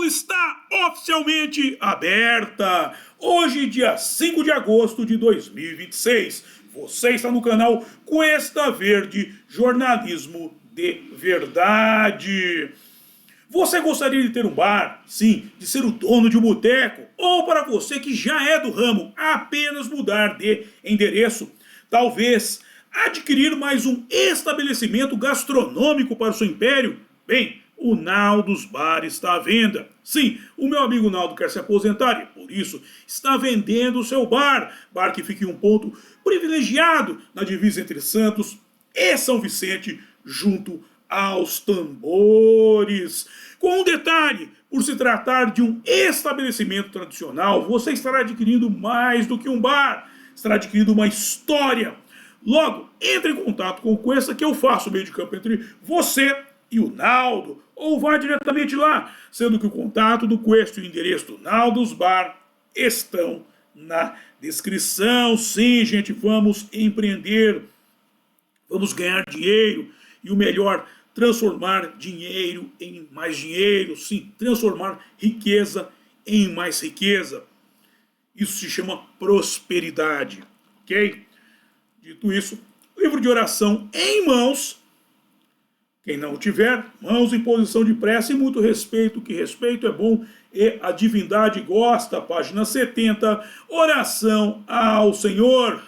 aula está oficialmente aberta. Hoje, dia 5 de agosto de 2026. Você está no canal Cuesta Verde Jornalismo de Verdade. Você gostaria de ter um bar? Sim, de ser o dono de um boteco? Ou para você que já é do ramo, apenas mudar de endereço? Talvez adquirir mais um estabelecimento gastronômico para o seu império? Bem, o Naldo's Bar está à venda. Sim, o meu amigo Naldo quer se aposentar e, por isso, está vendendo o seu bar. Bar que fica em um ponto privilegiado na divisa entre Santos e São Vicente, junto aos tambores. Com um detalhe, por se tratar de um estabelecimento tradicional, você estará adquirindo mais do que um bar. Estará adquirindo uma história. Logo, entre em contato com o Cuesta que eu faço o meio de campo entre você e o Naldo, ou vá diretamente lá, sendo que o contato do Cuesta e o endereço do Naldo's Bar estão na descrição. Sim, gente, vamos empreender, vamos ganhar dinheiro e o melhor, transformar dinheiro em mais dinheiro, sim, transformar riqueza em mais riqueza. Isso se chama prosperidade, ok? Dito isso, livro de oração em mãos. Quem não tiver, mãos em posição de prece e muito respeito, que respeito é bom e a divindade gosta. Página 70, oração ao Senhor.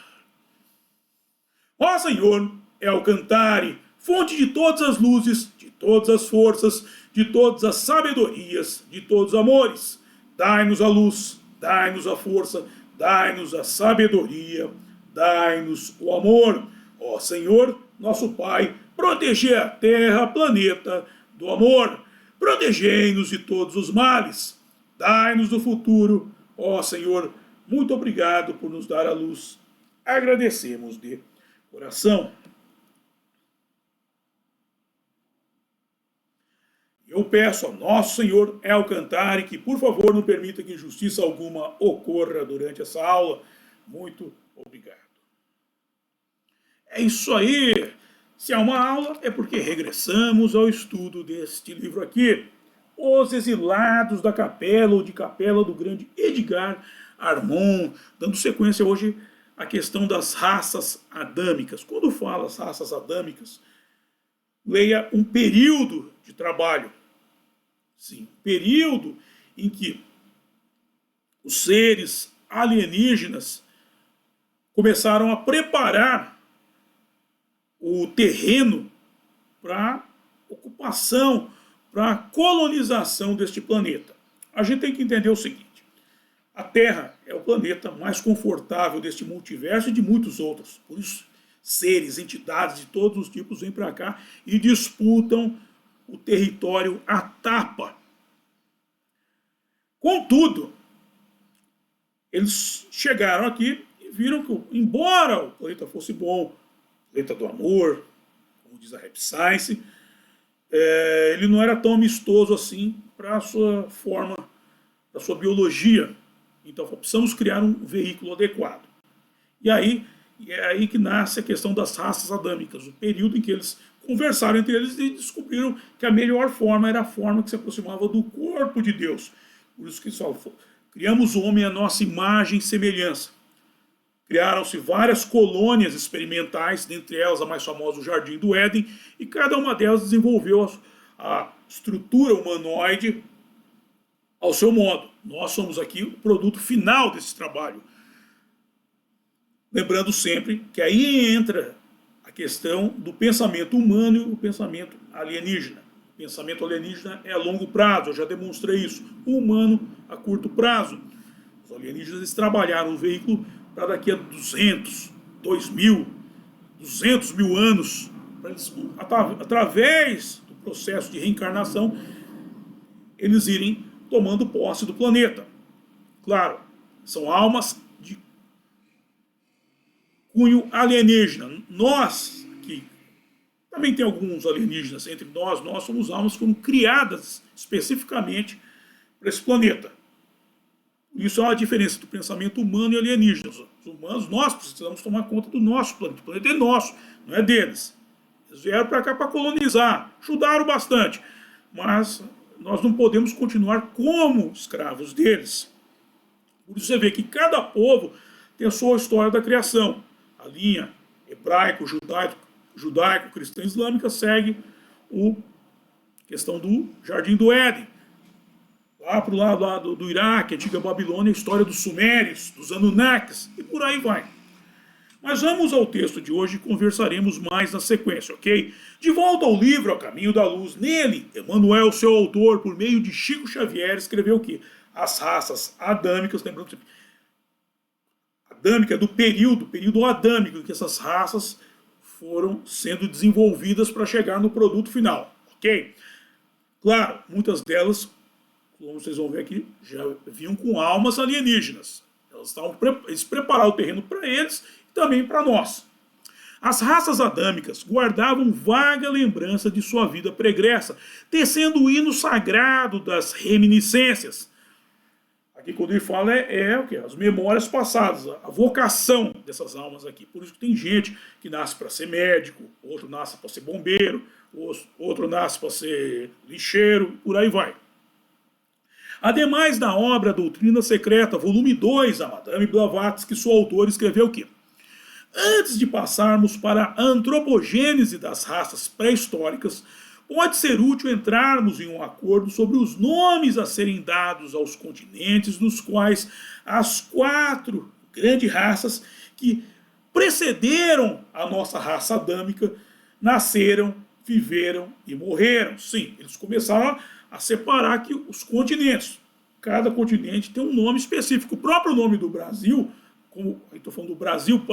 Ó Senhor, é o cantare, fonte de todas as luzes, de todas as forças, de todas as sabedorias, de todos os amores. Dai-nos a luz, dai-nos a força, dai-nos a sabedoria, dai-nos o amor. Ó Senhor, nosso Pai, proteger a terra, planeta, do amor. Protegei-nos de todos os males. Dai-nos o futuro. Ó Senhor, muito obrigado por nos dar a luz. Agradecemos de coração. Eu peço ao nosso Senhor El Cantare que, por favor, não permita que injustiça alguma ocorra durante essa aula. Muito obrigado. É isso aí. Se há uma aula, é porque regressamos ao estudo deste livro aqui. Os Exilados da Capela, ou de Capela do grande Edgar Armond, dando sequência hoje à questão das raças adâmicas. Quando fala as raças adâmicas, leia um período de trabalho. Sim, período em que os seres alienígenas começaram a preparar o terreno para ocupação, para colonização deste planeta. A gente tem que entender o seguinte: a Terra é o planeta mais confortável deste multiverso e de muitos outros. Por isso, seres, entidades de todos os tipos vêm para cá e disputam o território à tapa. Contudo, eles chegaram aqui e viram que, embora o planeta fosse bom, planeta do amor, como diz a Rap Science, ele não era tão amistoso assim para a sua forma, para a sua biologia. Então precisamos criar um veículo adequado. E é aí que nasce a questão das raças adâmicas, o período em que eles conversaram entre eles e descobriram que a melhor forma era a forma que se aproximava do corpo de Deus. Por isso que eles falam, criamos o homem à nossa imagem e semelhança. Criaram-se várias colônias experimentais, dentre elas a mais famosa, o Jardim do Éden, e cada uma delas desenvolveu a estrutura humanoide ao seu modo. Nós somos aqui o produto final desse trabalho. Lembrando sempre que aí entra a questão do pensamento humano e o pensamento alienígena. O pensamento alienígena é a longo prazo, eu já demonstrei isso. O humano a curto prazo. Os alienígenas eles trabalharam um veículo para daqui a 200, 2000, 200 mil anos, para eles, através do processo de reencarnação, eles irem tomando posse do planeta. Claro, são almas de cunho alienígena. Nós, que também tem alguns alienígenas entre nós somos almas que foram criadas especificamente para esse planeta. Isso é uma diferença do pensamento humano e alienígena. Os humanos, nós precisamos tomar conta do nosso planeta. O planeta é nosso, não é deles. Eles vieram para cá para colonizar, ajudaram bastante, mas nós não podemos continuar como escravos deles. Por isso você vê que cada povo tem a sua história da criação. A linha hebraico, judaico, cristã e islâmica segue a questão do Jardim do Éden. Lá para o lado do Iraque, antiga Babilônia, a história dos Sumérios, dos Anunnakis, e por aí vai. Mas vamos ao texto de hoje e conversaremos mais na sequência, ok? De volta ao livro A Caminho da Luz, nele, Emmanuel, seu autor, por meio de Chico Xavier, escreveu o quê? As raças adâmicas, lembrando sempre, adâmica é do período adâmico, em que essas raças foram sendo desenvolvidas para chegar no produto final, ok? Claro, muitas delas, como vocês vão ver aqui, já vinham com almas alienígenas. Eles prepararam o terreno para eles e também para nós. As raças adâmicas guardavam vaga lembrança de sua vida pregressa, tecendo o hino sagrado das reminiscências. Aqui quando ele fala é o quê? As memórias passadas, a vocação dessas almas aqui. Por isso que tem gente que nasce para ser médico, outro nasce para ser bombeiro, outro nasce para ser lixeiro, por aí vai. Ademais da obra Doutrina Secreta, volume 2, a Madame Blavatsky, seu autor, escreveu que antes de passarmos para a antropogênese das raças pré-históricas, pode ser útil entrarmos em um acordo sobre os nomes a serem dados aos continentes nos quais as 4 grandes raças que precederam a nossa raça adâmica nasceram, viveram e morreram. Sim, eles começaram a separar aqui os continentes. Cada continente tem um nome específico. O próprio nome do Brasil, como estou falando do Brasil,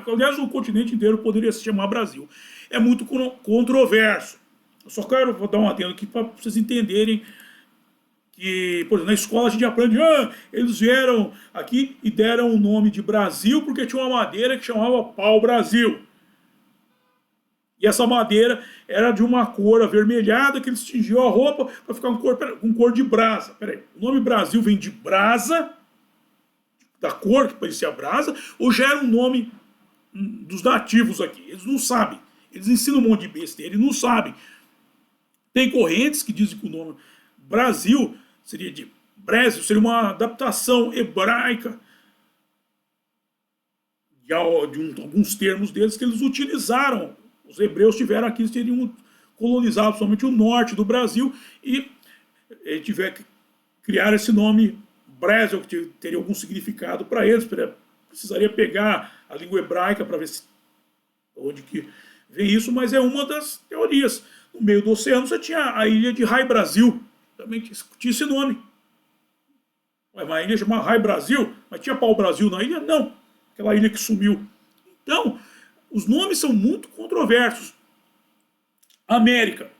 aliás, o continente inteiro poderia se chamar Brasil. É muito controverso. Eu só quero dar um adendo aqui para vocês entenderem que, por exemplo, na escola a gente aprende, eles vieram aqui e deram o nome de Brasil porque tinha uma madeira que chamava pau-brasil. E essa madeira era de uma cor avermelhada que eles tingiam a roupa para ficar com cor de brasa. Peraí, o nome Brasil vem de brasa, da cor que parecia brasa, ou já era um nome dos nativos aqui? Eles não sabem. Eles ensinam um monte de besteira, eles não sabem. Tem correntes que dizem que o nome Brasil seria de Brasil, seria uma adaptação hebraica de alguns termos deles que eles utilizaram. Os hebreus tiveram aqui, teriam colonizado somente o norte do Brasil e tiveram que criar esse nome Brasil, que teria algum significado para eles. Precisaria pegar a língua hebraica para ver onde que vem isso, mas é uma das teorias. No meio do oceano você tinha a ilha de Rai Brasil, também tinha esse nome. Uma ilha chamada Rai Brasil, mas tinha pau Brasil na ilha? Não, aquela ilha que sumiu. Então, os nomes são muito controversos. América.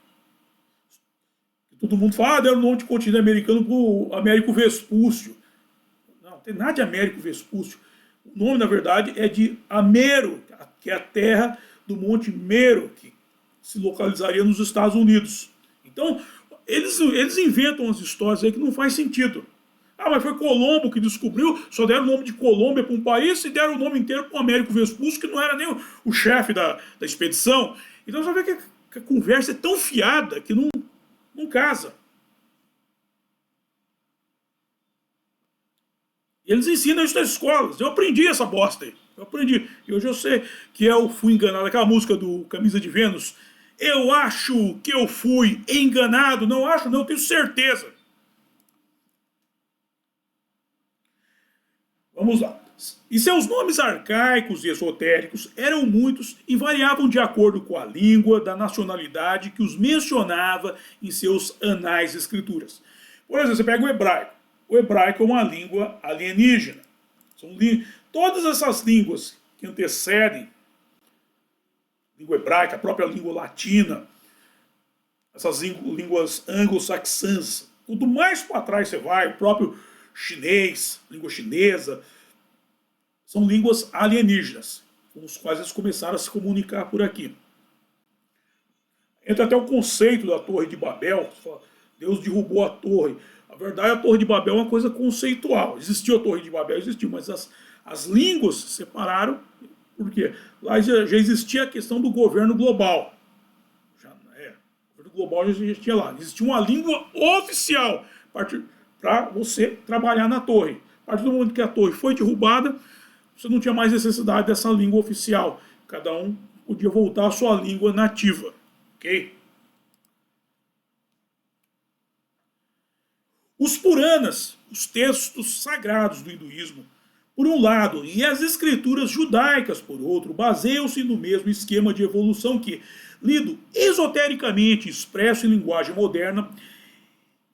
Todo mundo fala, deram o nome de continente americano para o Américo Vespúcio. Não tem nada de Américo Vespúcio. O nome, na verdade, é de Amero, que é a terra do Monte Mero, que se localizaria nos Estados Unidos. Então, eles inventam as histórias aí que não faz sentido. Mas foi Colombo que descobriu, só deram o nome de Colômbia para um país e deram o nome inteiro para o Américo Vespúcio, que não era nem o chefe da expedição. Então você vê que a conversa é tão fiada que não casa. Eles ensinam isso nas escolas. Eu aprendi essa bosta aí. Eu aprendi. E hoje eu sei que eu fui enganado. Aquela música do Camisa de Vênus. Eu acho que eu fui enganado. Não acho, não, eu tenho certeza. Vamos lá. E seus nomes arcaicos e esotéricos eram muitos e variavam de acordo com a língua da nacionalidade que os mencionava em seus anais e escrituras. Por exemplo, você pega o hebraico. O hebraico é uma língua alienígena. Todas essas línguas que antecedem a língua hebraica, a própria língua latina, essas línguas anglo-saxãs, quanto mais para trás você vai, o próprio chinês, língua chinesa, são línguas alienígenas, com os quais eles começaram a se comunicar por aqui. Entra até o conceito da Torre de Babel, Deus derrubou a torre. Na verdade, a Torre de Babel é uma coisa conceitual. Existiu a Torre de Babel, existiu, mas as línguas se separaram, por quê? Lá já existia a questão do governo global. O governo global já existia lá. Existia uma língua oficial para você trabalhar na torre. A partir do momento que a torre foi derrubada, você não tinha mais necessidade dessa língua oficial. Cada um podia voltar à sua língua nativa. Ok? Os Puranas, os textos sagrados do hinduísmo, por um lado, e as escrituras judaicas, por outro, baseiam-se no mesmo esquema de evolução que, lido esotericamente expresso em linguagem moderna,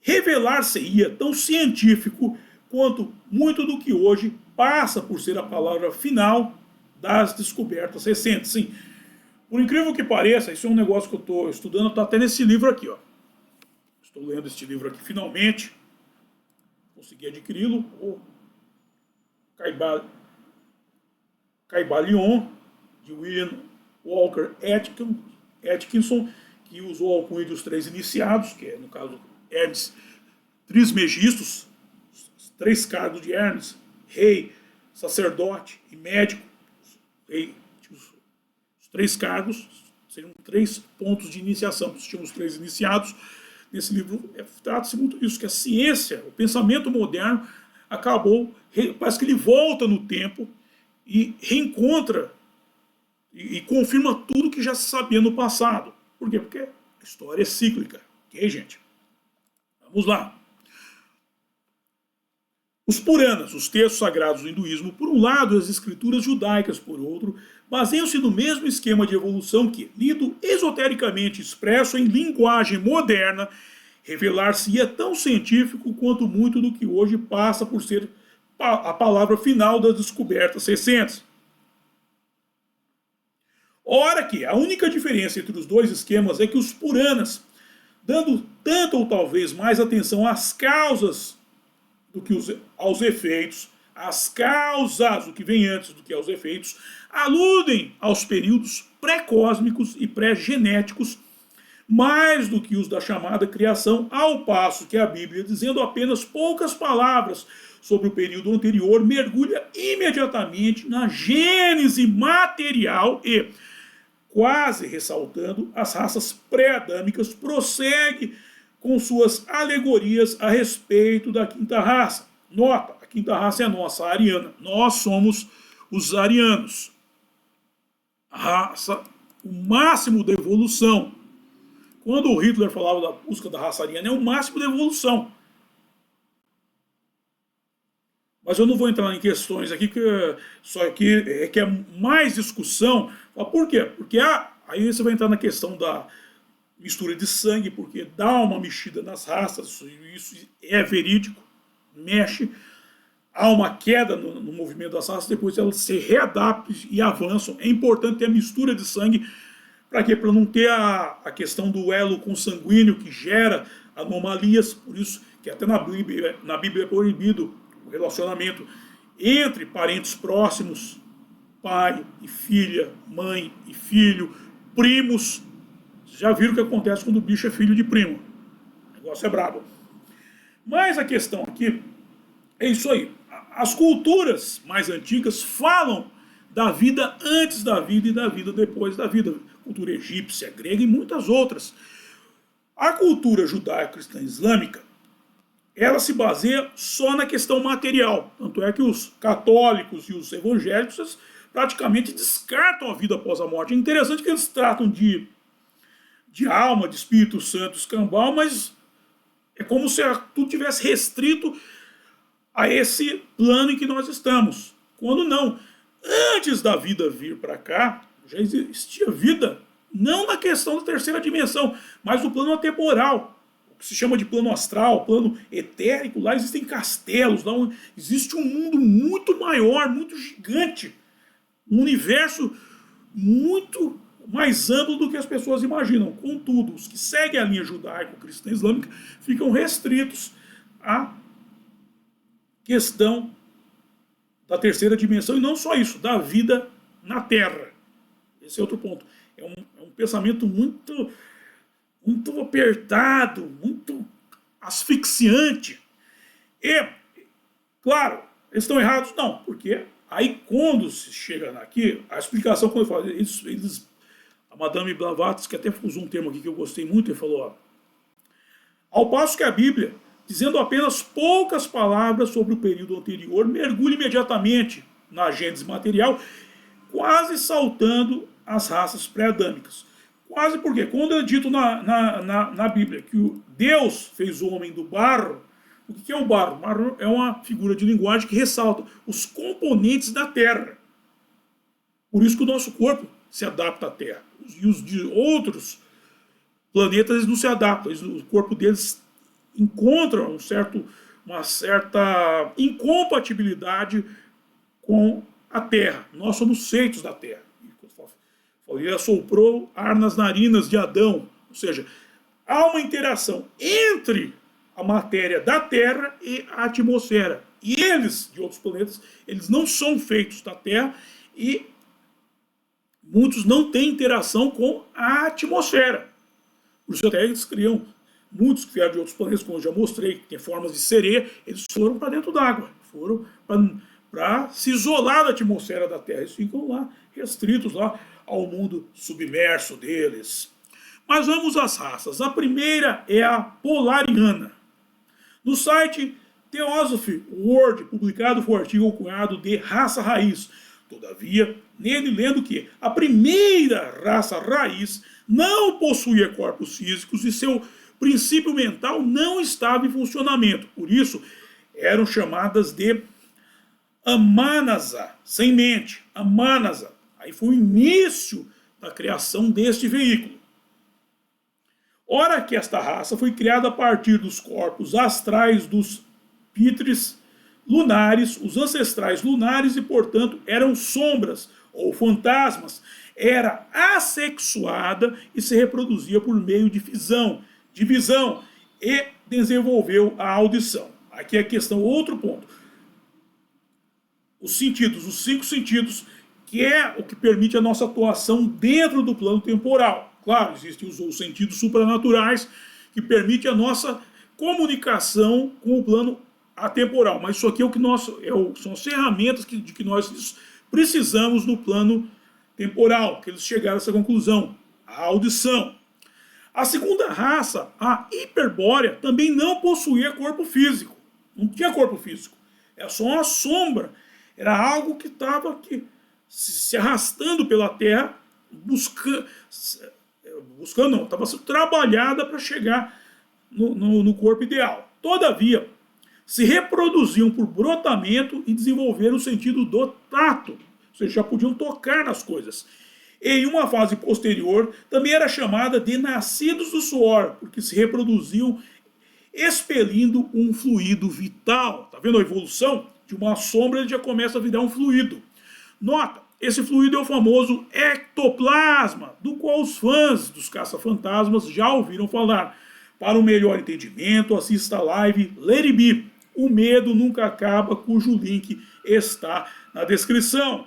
revelar-se-ia tão científico quanto muito do que hoje passa por ser a palavra final das descobertas recentes. Sim, por incrível que pareça, isso é um negócio que eu estou estudando, está até nesse livro aqui. Ó. Estou lendo este livro aqui finalmente. Consegui adquiri-lo. O Caibalion, de William Walker Atkinson, que usou o alcunha dos três iniciados, que é, no caso, Hermes Trismegistus, os três cargos de Hermes, rei, sacerdote e médico. Os três cargos seriam 3 pontos de iniciação. Se tínhamos 3 iniciados, nesse livro trata-se muito disso, que a ciência, o pensamento moderno, acabou, parece que ele volta no tempo e reencontra e confirma tudo que já se sabia no passado. Por quê? Porque a história é cíclica. Ok, gente? Vamos lá. Os Puranas, os textos sagrados do hinduísmo, por um lado, e as escrituras judaicas, por outro, baseiam-se no mesmo esquema de evolução que, lido esotericamente expresso em linguagem moderna, revelar-se-ia tão científico quanto muito do que hoje passa por ser a palavra final das descobertas recentes. Ora que a única diferença entre os dois esquemas é que os Puranas, dando tanto ou talvez mais atenção às causas do que aos efeitos, as causas, o que vem antes do que aos efeitos, aludem aos períodos pré-cósmicos e pré-genéticos, mais do que os da chamada criação, ao passo que a Bíblia, dizendo apenas poucas palavras sobre o período anterior, mergulha imediatamente na gênese material e, quase ressaltando as raças pré-adâmicas, prossegue com suas alegorias a respeito da quinta raça. Nota, a quinta raça é a nossa, a ariana. Nós somos os arianos. A raça, o máximo da evolução. Quando o Hitler falava da busca da raça ariana, é o máximo da evolução. Mas eu não vou entrar em questões aqui, só que é mais discussão. Por quê? Porque aí você vai entrar na questão da mistura de sangue, porque dá uma mexida nas raças, isso é verídico, mexe, há uma queda no movimento das raças, depois elas se readaptam e avançam. É importante ter a mistura de sangue, para quê? Para não ter a questão do elo consanguíneo que gera anomalias, por isso que até na Bíblia é proibido o relacionamento entre parentes próximos, pai e filha, mãe e filho, primos. Já viram o que acontece quando o bicho é filho de primo. O negócio é brabo. Mas a questão aqui é isso aí. As culturas mais antigas falam da vida antes da vida e da vida depois da vida. Cultura egípcia, grega e muitas outras. A cultura judaico-cristã islâmica, ela se baseia só na questão material. Tanto é que os católicos e os evangélicos praticamente descartam a vida após a morte. É interessante que eles tratam de alma, de Espírito Santo, escambau, mas é como se tudo tivesse restrito a esse plano em que nós estamos. Quando não, antes da vida vir para cá, já existia vida, não na questão da terceira dimensão, mas no plano atemporal, o que se chama de plano astral, plano etérico. Lá existem castelos, lá existe um mundo muito maior, muito gigante, um universo muito mais amplo do que as pessoas imaginam. Contudo, os que seguem a linha judaico-cristã islâmica ficam restritos à questão da terceira dimensão, e não só isso, da vida na Terra. Esse é outro ponto. É um pensamento muito apertado, muito asfixiante. E, claro, eles estão errados? Não, porque aí quando se chega aqui, a explicação, quando eu falo, eles A Madame Blavatsky, que até usou um termo aqui que eu gostei muito, ele falou, ó, ao passo que a Bíblia, dizendo apenas poucas palavras sobre o período anterior, mergulha imediatamente na Gênese material, quase saltando as raças pré-adâmicas. Quase porque, quando é dito na Bíblia que o Deus fez o homem do barro, o que é o barro? O barro é uma figura de linguagem que ressalta os componentes da terra. Por isso que o nosso corpo se adapta à terra. E os de outros planetas eles não se adaptam. O corpo deles encontra uma certa incompatibilidade com a terra. Nós somos feitos da terra. Ele assoprou ar nas narinas de Adão. Ou seja, há uma interação entre a matéria da Terra e a atmosfera. E eles, de outros planetas, eles não são feitos da Terra e muitos não têm interação com a atmosfera. Por isso até eles criam, muitos que vieram de outros planetas, como eu já mostrei, que tem formas de sereia, eles foram para dentro d'água, foram para se isolar da atmosfera da Terra. Eles ficam lá, restritos lá ao mundo submerso deles. Mas vamos às raças. A primeira é a polariana. No site Theosophy World, publicado foi o artigo cunhado de raça raiz. Todavia, nele lendo que a primeira raça raiz não possuía corpos físicos e seu princípio mental não estava em funcionamento. Por isso, eram chamadas de Amanasa, sem mente, Amanasa. Aí foi o início da criação deste veículo. Ora que esta raça foi criada a partir dos corpos astrais dos pítres lunares, os ancestrais lunares, e, portanto, eram sombras ou fantasmas. Era assexuada e se reproduzia por meio de divisão e desenvolveu a audição. Aqui é a questão, outro ponto. Os sentidos, os 5 sentidos, que é o que permite a nossa atuação dentro do plano temporal. Claro, existem os sentidos supranaturais que permitem a nossa comunicação com o plano atemporal. Mas isso aqui é o que são as ferramentas de que nós precisamos no plano temporal, que eles chegaram a essa conclusão, a audição. A segunda raça, a hiperbórea, também não possuía corpo físico. Não tinha corpo físico. Era só uma sombra. Era algo que estava aqui se arrastando pela Terra, estava sendo trabalhada para chegar no corpo ideal. Todavia, se reproduziam por brotamento e desenvolveram o sentido do tato. Ou seja, já podiam tocar nas coisas. Em uma fase posterior, também era chamada de nascidos do suor, porque se reproduziam expelindo um fluido vital. Está vendo a evolução? De uma sombra ele já começa a virar um fluido. Nota, esse fluido é o famoso ectoplasma, do qual os fãs dos caça-fantasmas já ouviram falar. Para um melhor entendimento, assista a live Let It Be, O Medo Nunca Acaba, cujo link está na descrição.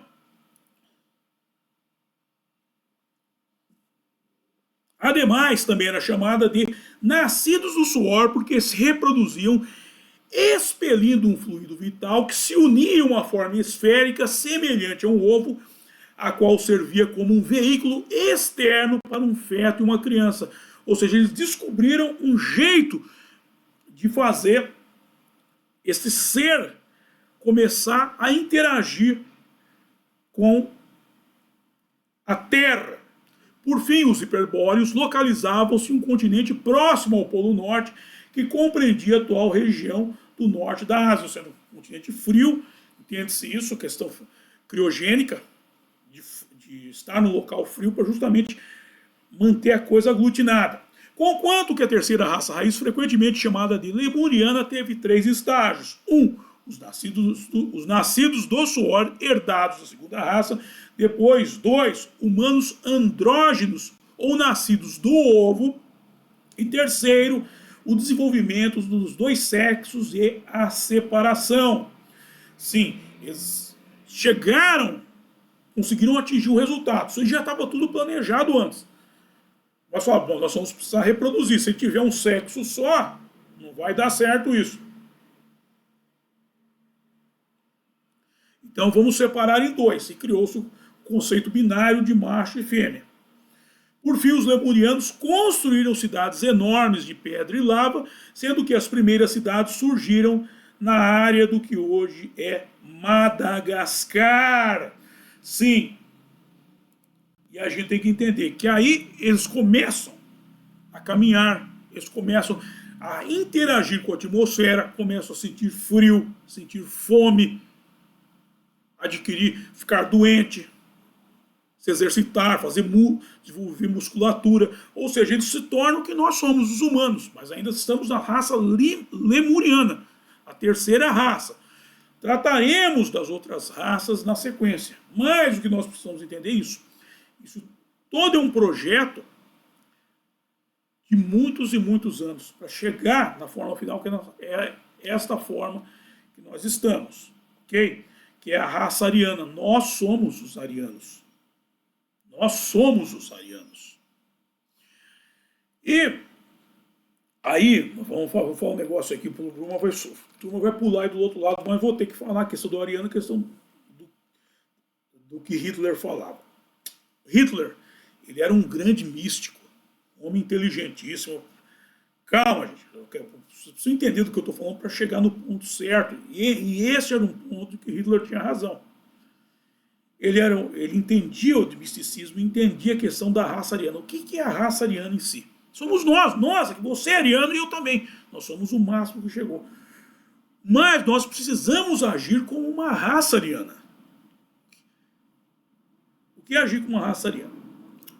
Ademais, também era chamada de nascidos do suor, porque se reproduziam expelindo um fluido vital que se unia a uma forma esférica semelhante a um ovo, a qual servia como um veículo externo para um feto e uma criança. Ou seja, eles descobriram um jeito de fazer esse ser começar a interagir com a Terra. Por fim, os hiperbóreos localizavam-se em um continente próximo ao Polo Norte, que compreendia a atual região do norte da Ásia, ou seja, um continente frio, entende-se isso, questão criogênica, de estar no local frio para justamente manter a coisa aglutinada. Conquanto que a terceira raça raiz, frequentemente chamada de lemuriana, teve 3 estágios. Os nascidos do suor, herdados da segunda raça. Depois, 2, humanos andrógenos, ou nascidos do ovo. E terceiro, o desenvolvimento dos 2 sexos e a separação. Sim, eles conseguiram atingir o resultado. Isso já estava tudo planejado antes. Mas falaram, bom, nós vamos precisar reproduzir. Se tiver um sexo só, não vai dar certo isso. Então vamos separar em 2. E criou-se o conceito binário de macho e fêmea. Por fim, os lemurianos construíram cidades enormes de pedra e lava, sendo que as primeiras cidades surgiram na área do que hoje é Madagascar. Sim, e a gente tem que entender que aí eles começam a caminhar, eles começam a interagir com a atmosfera, começam a sentir frio, sentir fome, ficar doente, se exercitar, desenvolver musculatura, ou seja, eles se tornam o que nós somos, os humanos, mas ainda estamos na raça lemuriana, a terceira raça. Trataremos das outras raças na sequência, mas o que nós precisamos entender é isso todo é um projeto de muitos e muitos anos, para chegar na forma final, que é esta forma que nós estamos, ok? Que é a raça ariana. Nós somos os arianos. Nós somos os arianos. E aí, vamos falar um negócio aqui, a turma vai pular aí do outro lado, mas vou ter que falar a questão do ariano, a questão do que Hitler falava. Hitler, ele era um grande místico, um homem inteligentíssimo. Calma, gente, eu preciso entender do que eu estou falando para chegar no ponto certo. E esse era um ponto que Hitler tinha razão. Ele entendia o misticismo, entendia a questão da raça ariana. O que é a raça ariana em si? Somos nós, você é ariano e eu também. Nós somos o máximo que chegou. Mas nós precisamos agir como uma raça ariana. O que é agir como uma raça ariana?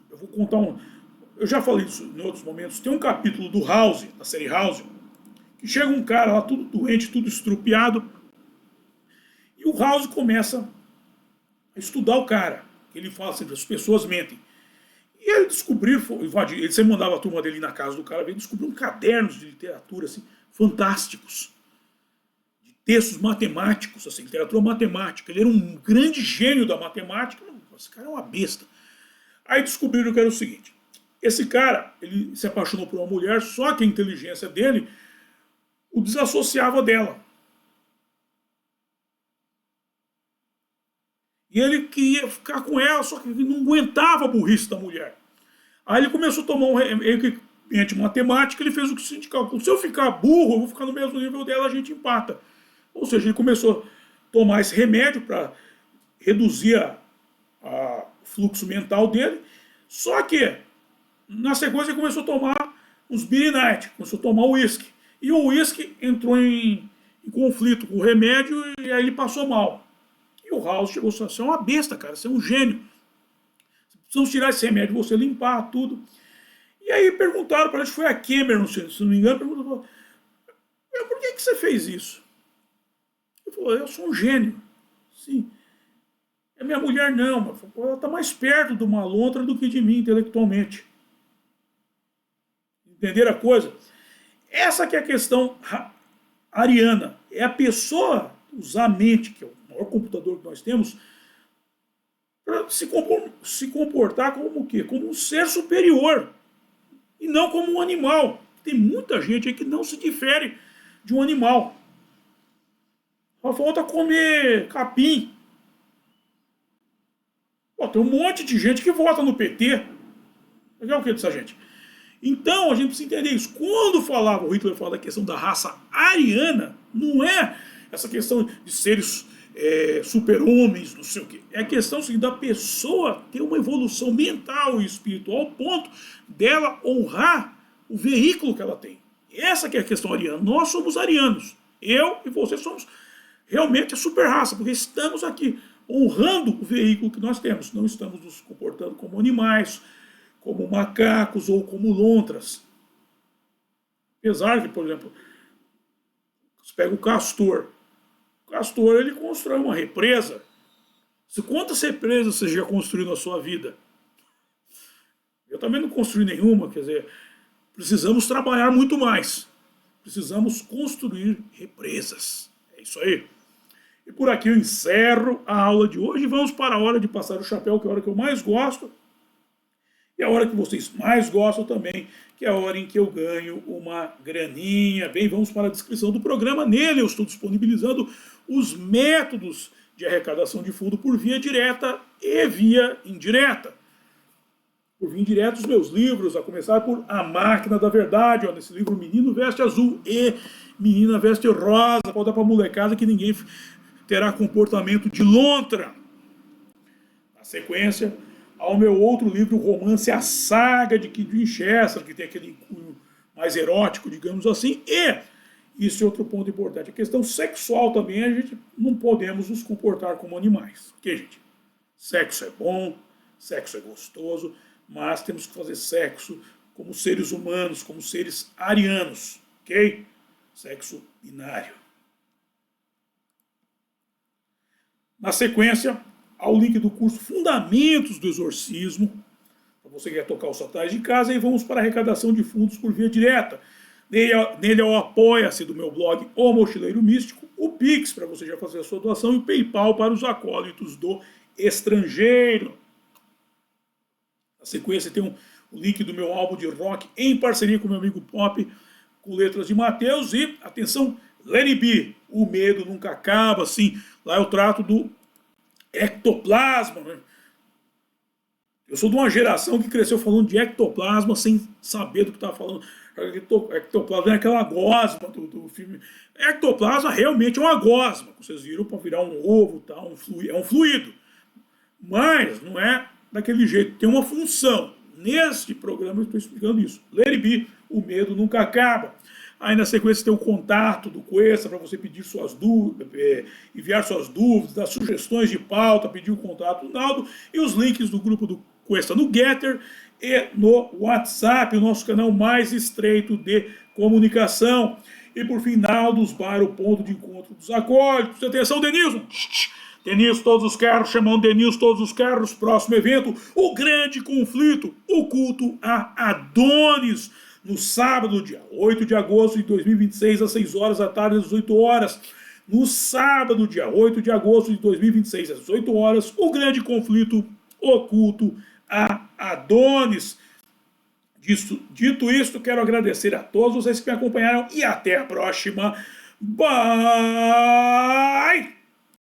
Eu vou contar eu já falei isso em outros momentos. Tem um capítulo do House, da série House, que chega um cara lá tudo doente, tudo estrupiado, e o House começa a estudar o cara. Ele fala assim, as pessoas mentem. E ele descobriu, ele sempre mandava a turma dele na casa do cara, ele descobriu cadernos de literatura assim, fantásticos, de textos matemáticos, assim, literatura matemática. Ele era um grande gênio da matemática. Esse cara é uma besta. Aí descobriram que era o seguinte, esse cara, ele se apaixonou por uma mulher, só que a inteligência dele o desassociava dela. E ele queria ficar com ela, só que ele não aguentava a burrice da mulher. Aí ele começou a tomar um remédio de matemática, ele fez o que se calcula. Se eu ficar burro, eu vou ficar no mesmo nível dela, a gente empata. Ou seja, ele começou a tomar esse remédio para reduzir o fluxo mental dele. Só que, na sequência, ele começou a tomar uns Beer Night, começou a tomar uísque. E o uísque entrou em conflito com o remédio e aí ele passou mal. E o House chegou assim, você é uma besta, cara, você é um gênio. Precisamos tirar esse remédio, você limpar tudo. E aí perguntaram para ele, foi a Cameron, se não me engano, perguntou, por que você fez isso? Ele falou, eu sou um gênio. Sim. A minha mulher não, mas ela está mais perto de uma lontra do que de mim intelectualmente. Entenderam a coisa? Essa que é a questão ariana. É a pessoa usar a mente, que é o maior computador que nós temos, para se comportar como o quê? Como um ser superior. E não como um animal. Tem muita gente aí que não se difere de um animal. Só falta comer capim. Pô, tem um monte de gente que vota no PT. É o que dessa gente? Então, a gente precisa entender isso. Quando o Hitler fala da questão da raça ariana, não é essa questão de seres super-homens, não sei o quê. É a questão seguinte, da pessoa ter uma evolução mental e espiritual ao ponto dela honrar o veículo que ela tem. Essa que é a questão ariana. Nós somos arianos. Eu e você somos realmente a super-raça, porque estamos aqui honrando o veículo que nós temos. Não estamos nos comportando como animais, como macacos ou como lontras. Apesar que, por exemplo, você pega o castor. O castor, ele constrói uma represa. Quantas represas você já construiu na sua vida? Eu também não construí nenhuma, quer dizer, precisamos trabalhar muito mais. Precisamos construir represas. É isso aí. E por aqui eu encerro a aula de hoje e vamos para a hora de passar o chapéu, que é a hora que eu mais gosto. E a hora que vocês mais gostam também, que é a hora em que eu ganho uma graninha. Bem, vamos para a descrição do programa. Nele eu estou disponibilizando os métodos de arrecadação de fundo por via direta e via indireta. por vir direto os meus livros, a começar por A Máquina da Verdade, ó, nesse livro Menino Veste Azul e Menina Veste Rosa, pode dar pra molecada que ninguém terá comportamento de lontra. Na sequência, ao meu outro livro, o romance A Saga de Kid Winchester, que tem aquele cunho mais erótico, digamos assim, e isso é outro ponto importante. A questão sexual também, a gente não podemos nos comportar como animais. Ok, gente? Sexo é bom, sexo é gostoso, mas temos que fazer sexo como seres humanos, como seres arianos. Ok? Sexo binário. Na sequência, ao link do curso Fundamentos do Exorcismo, para você que quer tocar os satanás de casa, e vamos para a arrecadação de fundos por via direta. Nele é o Apoia-se do meu blog O Mochileiro Místico, o Pix para você já fazer a sua doação e o PayPal para os acólitos do estrangeiro. Na sequência tem o link do meu álbum de rock em parceria com meu amigo Pop, com letras de Mateus e, atenção, Let It Be, o medo nunca acaba, assim, lá eu trato do ectoplasma, né? Eu sou de uma geração que cresceu falando de ectoplasma sem saber do que estava falando. Ectoplasma é aquela gosma do filme. Ectoplasma realmente é uma gosma. Vocês viram para virar um ovo, tá? É um fluido. Mas não é daquele jeito. Tem uma função. Neste programa eu estou explicando isso. Let It Be, o medo nunca acaba. Aí na sequência tem o contato do Cuesta para você pedir suas dúvidas, enviar suas dúvidas, dar sugestões de pauta, pedir o contato do Naldo e os links do grupo do Cuesta no Getter e no WhatsApp, o nosso canal mais estreito de comunicação. E por fim, Naldos Bar, o ponto de encontro dos acólitos. Atenção, Denilson! Denilson, todos os carros, chamando Denilson, todos os carros. Próximo evento, o grande conflito, o culto a Adonis. No sábado, dia 8 de agosto de 2026, às 6 horas da tarde, às 18 horas. No sábado, dia 8 de agosto de 2026, às 18 horas, o grande conflito, o culto a Adonis. Dito isto, quero agradecer a todos vocês que me acompanharam e até a próxima. Bye!